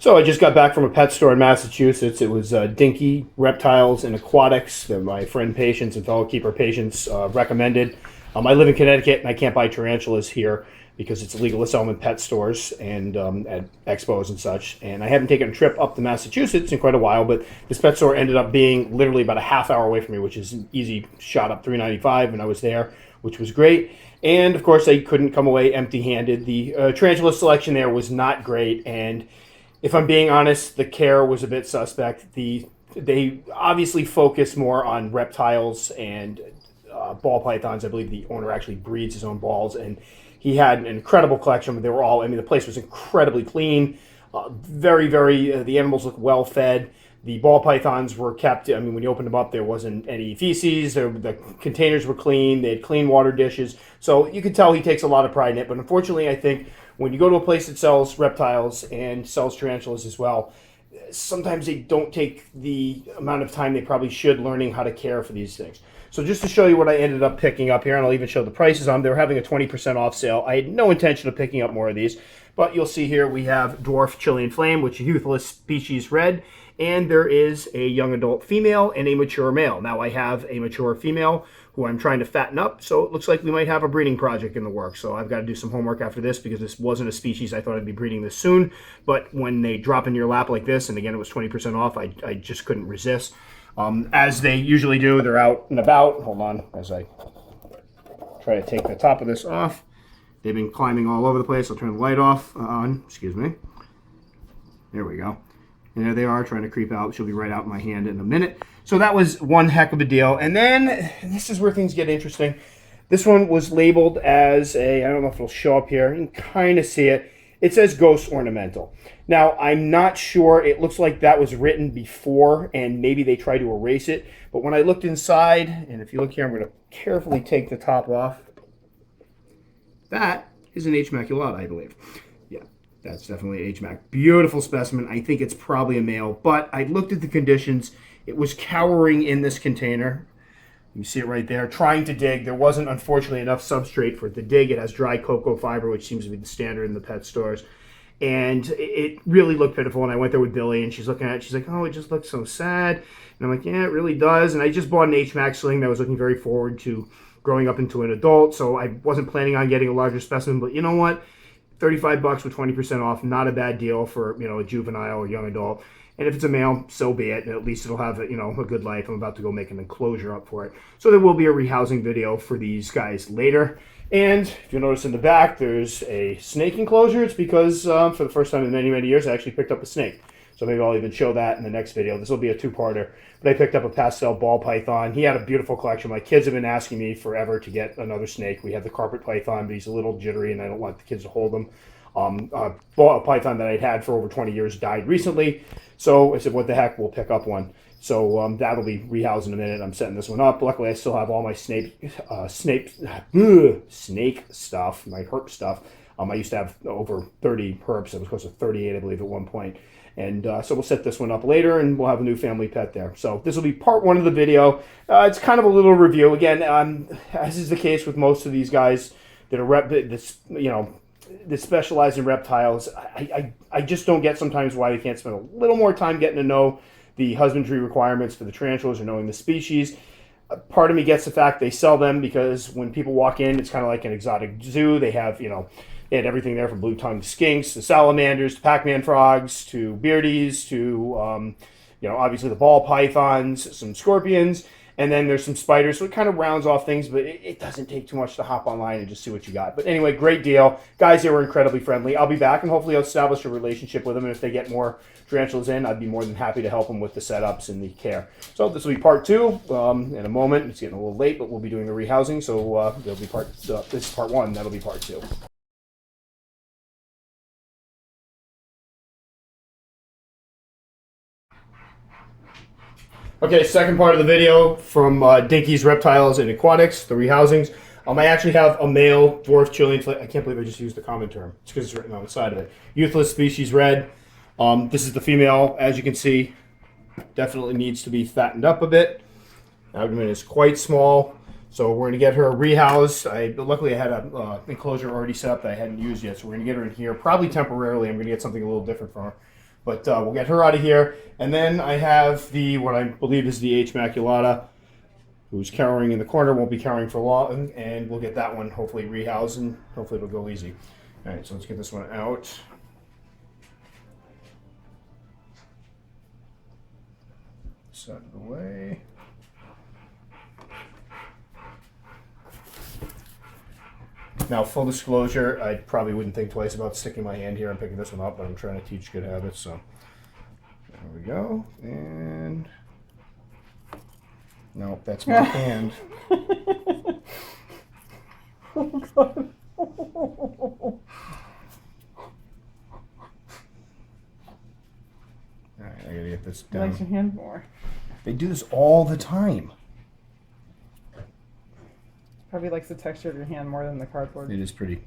So I just got back from a pet store in Massachusetts. It was Dinky Reptiles and Aquatics that my friend Patience and fellow keeper Patience recommended. I live in Connecticut and I can't buy tarantulas here because it's illegal to sell them in pet stores and at expos and such. And I haven't taken a trip up to Massachusetts in quite a while, but this pet store ended up being literally about a half hour away from me, which is an easy shot up 395 when I was there, which was great. And of course, I couldn't come away empty-handed. The tarantula selection there was not great, and if I'm being honest, the care was a bit suspect. They obviously focus more on reptiles and ball pythons. I believe the owner actually breeds his own balls, and he had an incredible collection. They were all, I mean, the place was incredibly clean, the animals looked well fed. The ball pythons were kept, I mean, when you opened them up, there wasn't any feces. The containers were clean. They had clean water dishes. So you could tell he takes a lot of pride in it. But unfortunately, I think when you go to a place that sells reptiles and sells tarantulas as well, sometimes they don't take the amount of time they probably should learning how to care for these things. So just to show you what I ended up picking up here, and I'll even show the prices on them, they were having a 20% off sale. I had no intention of picking up more of these, but you'll see here we have dwarf Chilean flame, which is Euathlus species red, and there is a young adult female and a mature male. Now I have a mature female who I'm trying to fatten up, so it looks like we might have a breeding project in the works. So I've got to do some homework after this because this wasn't a species I thought I'd be breeding this soon, but when they drop in your lap like this, and again it was 20% off, I just couldn't resist. As they usually do, they're out and about. Hold on as I try to take the top of this off. They've been climbing all over the place. I'll turn the light off on. Excuse me. There we go. And there they are trying to creep out. She'll be right out in my hand in a minute. So that was one heck of a deal. And then this is where things get interesting. This one was labeled as a, I don't know if it'll show up here. You can kind of see it. It says ghost ornamental. Now, I'm not sure. It looks like that was written before, and maybe they tried to erase it. But when I looked inside, and if you look here, I'm going to carefully take the top off. That is an H. maculata, I believe. Yeah, that's definitely H. mac. Beautiful specimen. I think it's probably a male. But I looked at the conditions. It was cowering in this container. You see it right there, trying to dig. There wasn't, unfortunately, enough substrate for it to dig. It has dry cocoa fiber, which seems to be the standard in the pet stores. And it really looked pitiful. And I went there with Billy, and she's looking at it. She's like, oh, it just looks so sad. And I'm like, yeah, it really does. And I just bought an H-Mac sling that I was looking very forward to growing up into an adult. So I wasn't planning on getting a larger specimen. But you know what? $35 with 20% off, not a bad deal for, you know, a juvenile or young adult. And if it's a male, so be it. At least it'll have, you know, a good life. I'm about to go make an enclosure up for it. So there will be a rehousing video for these guys later. And if you notice in the back, there's a snake enclosure. It's because for the first time in many, many years, I actually picked up a snake. So maybe I'll even show that in the next video. This will be a two-parter. But I picked up a pastel ball python. He had a beautiful collection. My kids have been asking me forever to get another snake. We have the carpet python, but he's a little jittery, and I don't want the kids to hold him. A python that I'd had for over 20 years died recently. So I said, what the heck, we'll pick up one. So that'll be rehoused in a minute. I'm setting this one up. Luckily, I still have all my snake stuff, my herp stuff. I used to have over 30 herps. It was close to 38, I believe, at one point. And so we'll set this one up later, and we'll have a new family pet there. So this will be part one of the video. It's kind of a little review. Again, as is the case with most of these guys that are that specialize in reptiles, I just don't get sometimes why they can't spend a little more time getting to know the husbandry requirements for the tarantulas or knowing the species. Part of me gets the fact they sell them because when people walk in, it's kind of like an exotic zoo. They have, you know, they had everything there from blue-tongued skinks to salamanders to Pac-Man frogs to beardies to, you know, obviously the ball pythons, some scorpions, and then there's some spiders. So it kind of rounds off things, but it doesn't take too much to hop online and just see what you got. But anyway, great deal. Guys, they were incredibly friendly. I'll be back, and hopefully I'll establish a relationship with them. And if they get more tarantulas in, I'd be more than happy to help them with the setups and the care. So this will be part two in a moment. It's getting a little late, but we'll be doing the rehousing. So there'll be this is part one. That'll be part two. Okay, second part of the video from Dinky's Reptiles and Aquatics, the rehousings. I actually have a male dwarf Chilean flame. I can't believe I just used the common term. It's because it's written on the side of it. Euathlus species red. This is the female. As you can see, definitely needs to be fattened up a bit. Abdomen is quite small, so we're going to get her rehoused. Luckily, I had an enclosure already set up that I hadn't used yet, so we're going to get her in here, probably temporarily. I'm going to get something a little different for her. But we'll get her out of here. And then I have what I believe is the H. maculata, who's cowering in the corner, won't be cowering for long, and we'll get that one hopefully rehoused, and hopefully it'll go easy. All right, so let's get this one out. Set it away. Now, full disclosure, I probably wouldn't think twice about sticking my hand here and picking this one up, but I'm trying to teach good habits, so there we go. And no, that's my hand. Oh, God. All right, I gotta get this He likes down. your hand more. They do this all the time. Probably likes the texture of your hand more than the cardboard. It is pretty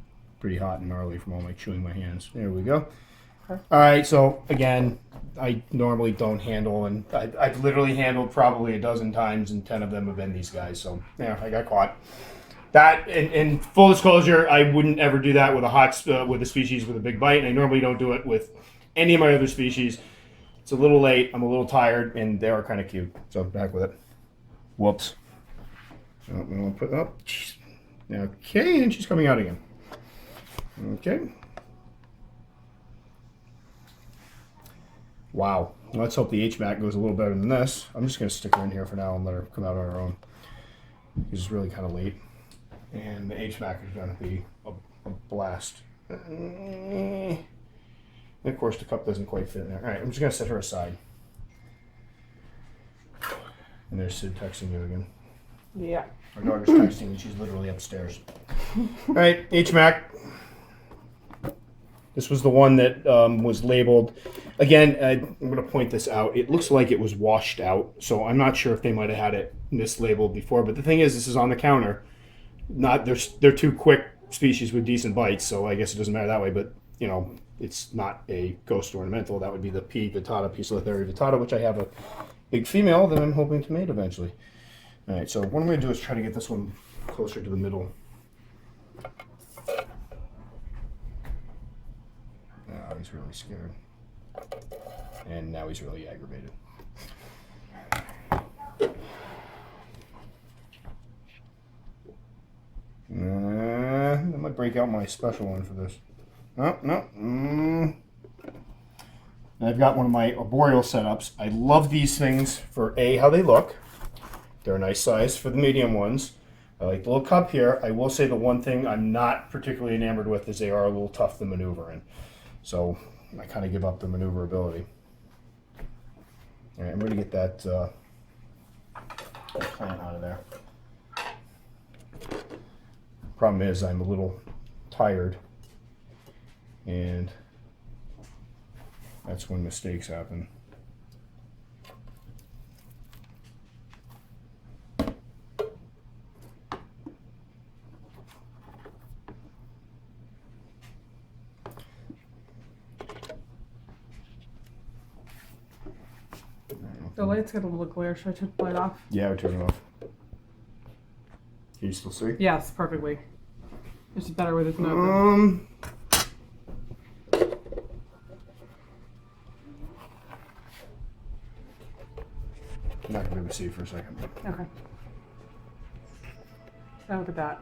hot and gnarly from all my chewing my hands. There we go. Okay. All right, so again, I normally don't handle, and I've literally handled probably a dozen times, and 10 of them have been these guys. So yeah, I got caught. That, in full disclosure, I wouldn't ever do that with with a species with a big bite, and I normally don't do it with any of my other species. It's a little late. I'm a little tired, and they are kind of cute. So back with it. Whoops. Oh, I'm gonna put up. Okay, and she's coming out again. Okay. Wow. Let's hope the HMAC goes a little better than this. I'm just gonna stick her in here for now and let her come out on her own. It's really kind of late, and the HMAC is gonna be a blast. And of course, the cup doesn't quite fit in there. All right, I'm just gonna set her aside. And there's Sid texting you again. Yeah. Our daughter's texting and she's literally upstairs. All right, HMAC. This was the one that was labeled. Again, I'm going to point this out. It looks like it was washed out, so I'm not sure if they might have had it mislabeled before. But the thing is, this is on the counter. They're two quick species with decent bites, so I guess it doesn't matter that way. But you know, it's not a ghost ornamental. That would be the P. vittata, Poecilotheria vittata, which I have a big female that I'm hoping to mate eventually. All right, so what I'm going to do is try to get this one closer to the middle. Now he's really scared. And now he's really aggravated. I might break out my special one for this. Oh, no. And I've got one of my arboreal setups. I love these things for how they look. They're a nice size for the medium ones. I like the little cup here. I will say the one thing I'm not particularly enamored with is they are a little tough to maneuver in. So I kind of give up the maneuverability. All right, I'm going to get that plant out of there. Problem is I'm a little tired, and that's when mistakes happen. The light's got a little glare. Should I turn the light off? Yeah, I would turn it off. Can you still see? Yes, perfectly. It's better with its nose. I'm not gonna be able to see for a second. Okay. Now look at that.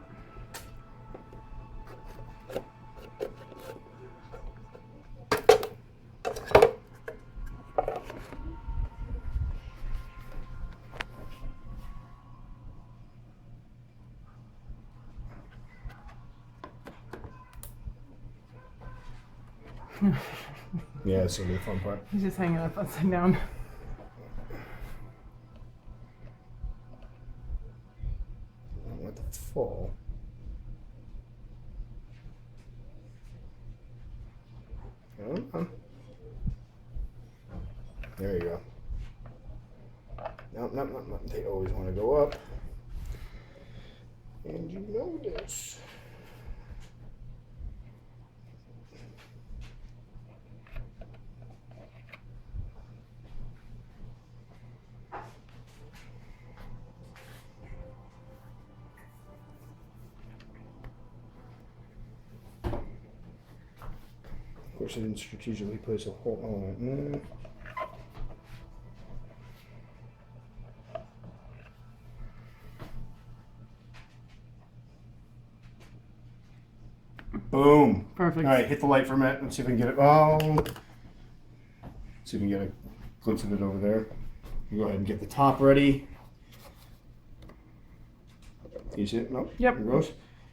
Yeah, it's gonna be the fun part. He's just hanging up upside down. I don't want that to fall. There you go. No. They always want to go up. And you know this. course, I didn't strategically place a whole element. Boom. Perfect. All right, hit the light for a minute. Let's see if we can get it. Oh, let's see if we can get a glimpse of it over there. Go ahead and get the top ready. You see it? Nope. Yep. There it goes.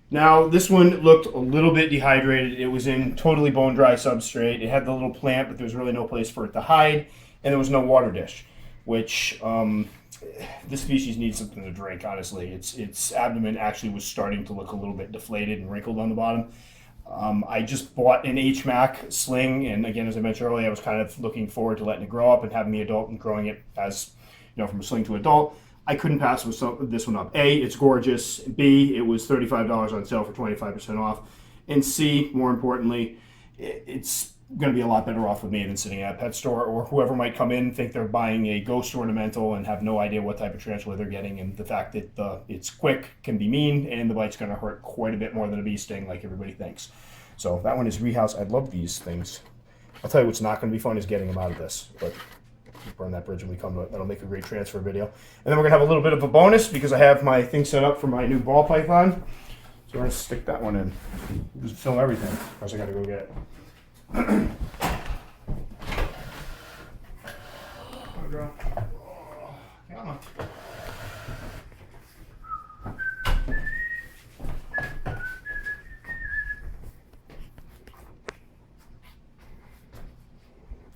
Now, this one looked a little bit dehydrated. It was in totally bone dry substrate. It had the little plant, but there was really no place for it to hide, and there was no water dish, which this species needs something to drink, honestly. Its abdomen actually was starting to look a little bit deflated and wrinkled on the bottom. I just bought an HMAC sling, and again, as I mentioned earlier, I was kind of looking forward to letting it grow up and having the adult and growing it as, from a sling to adult. I couldn't pass this one up. A, it's gorgeous. B, it was $35 on sale for 25% off. And C, more importantly, it's going to be a lot better off with me than sitting at a pet store, or whoever might come in and think they're buying a ghost ornamental and have no idea what type of tarantula they're getting. And the fact that it's quick can be mean, and the bite's going to hurt quite a bit more than a bee sting like everybody thinks. So that one is rehouse. I love these things. I'll tell you what's not going to be fun is getting them out of this, but burn that bridge when we come to it. That'll make a great transfer video. And then we're going to have a little bit of a bonus because I have my thing set up for my new ball python. So we're going to stick that one in. Just film everything. Of course, I got to go get it. Oh, girl. Come on.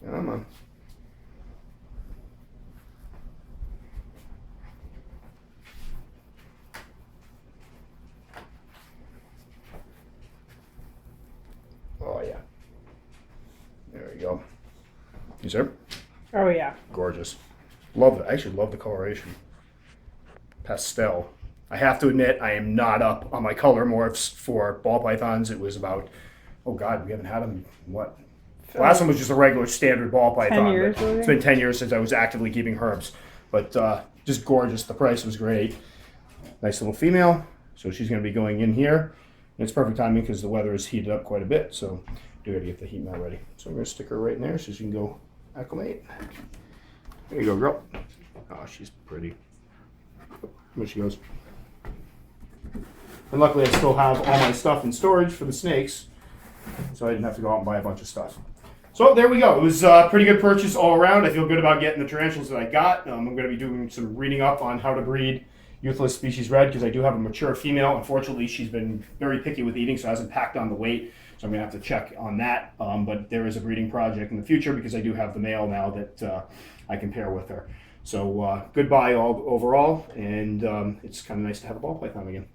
Come on. Oh yeah. There we go. You sir? Oh yeah. Gorgeous. Love it. I actually love the coloration. Pastel. I have to admit, I am not up on my color morphs for ball pythons. It was about, oh God, we haven't had them, what? The last one was just a regular standard ball python. 10 years, but it's been 10 years since I was actively keeping herps. But just gorgeous. The price was great. Nice little female. So she's going to be going in here. And it's perfect timing because the weather is heated up quite a bit. So do gotta get the heat mat ready. So I'm going to stick her right in there so she can go acclimate. There you go, girl. Oh, she's pretty. There she goes. And luckily I still have all my stuff in storage for the snakes. So I didn't have to go out and buy a bunch of stuff. So there we go. It was a pretty good purchase all around. I feel good about getting the tarantulas that I got. I'm going to be doing some reading up on how to breed Euathlus species red because I do have a mature female. Unfortunately, she's been very picky with eating, so hasn't packed on the weight. So I'm going to have to check on that. But there is a breeding project in the future because I do have the male now that I can pair with her. So goodbye all overall, and it's kind of nice to have a ball python again.